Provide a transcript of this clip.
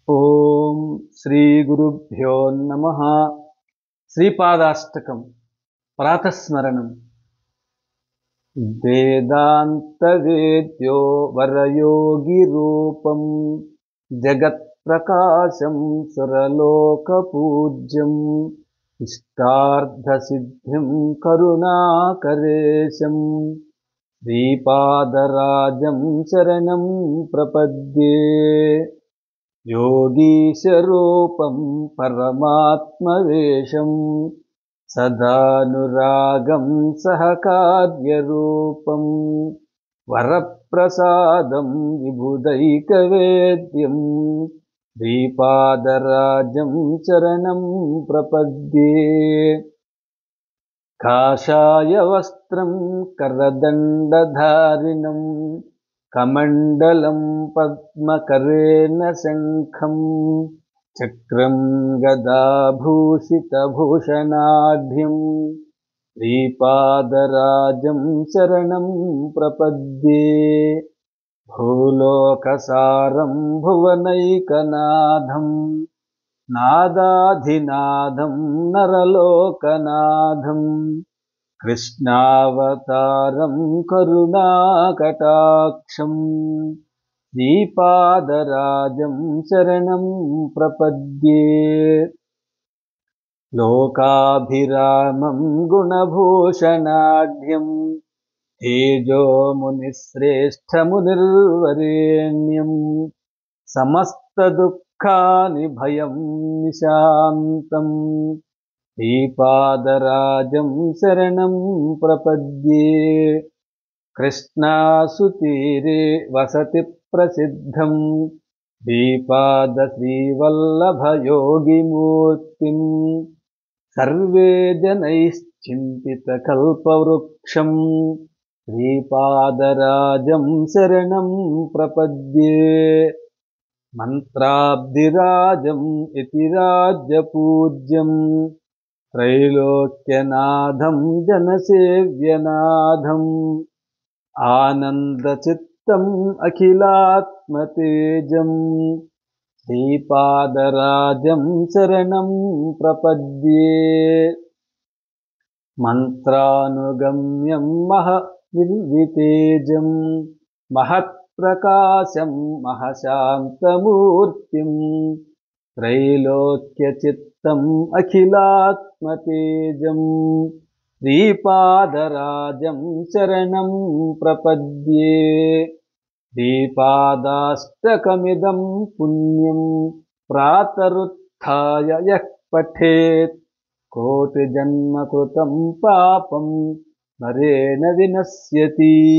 ఓం శ్రీ గురుభ్యో నమః. శ్రీపాదాష్టకం ప్రాతస్మరణం. వేదాంతవేద్యో వరయోగి రూపం జగత్ప్రకాశం సురలోకపూజ్యం ఇష్టార్థసిద్ధిం కరుణాకరేశం శ్రీపాదరాజం శరణం ప్రపద్యే. योगीशरूपं परमात्मवेशं सदानुरागं सहकार्यरूपं वरप्रसादं विबुधैकवेद्यं श्रीपादराजं शरणं प्रपद्ये. काषायवस्त्रं करदण्डधारिणं कमण्डलं पद्मकरेण शङ्खं चक्रं गदाभूषितभूषणाढ्यं श्रीपादराजं शरणं प्रपद्ये. भूलोकसारं भुवनैकनाथं नादाधिनाथं नरलोकनाथं कृष्णावतारं करुणाकटाक्षं श्रीपादराजं शरणं प्रपद्ये. लोकाभिरामं गुणभूषणाढ्यं तेजोमुनिश्रेष्ठमुनिर्वरेण्यं समस्तदुःखानिभयं निशान्तं श्रीपादराजं शरणं प्रपद्ये. कृष्णासुतीरे वसति प्रसिद्धं श्रीपादश्रीवल्लभयोगिमूर्तिं सर्वे जनैश्चिन्तितकल्पवृक्षं श्रीपादराजं शरणं प्रपद्ये. मन्त्राब्धिराजं यतिराज्यपूज्यं त्रैलोक्यनाथं जनसेव्यनाथं आनन्दचित्तम् अखिलात्मतेजं श्रीपादराजं शरणं प्रपद्ये. मन्त्रानुगम्यं महनिर्वितेजं महत्प्रकाशं महशान्तमूर्तिं त्रैलोक्यचित्तम् अखिलात्मतेजं श्रीपादराजं शरणं प्रपद्ये. श्रीपादाष्टकमिदं पुण्यं प्रातरुत्थाय यः पठेत् कोटिजन्मकृतं पापं नरेण विनश्यति.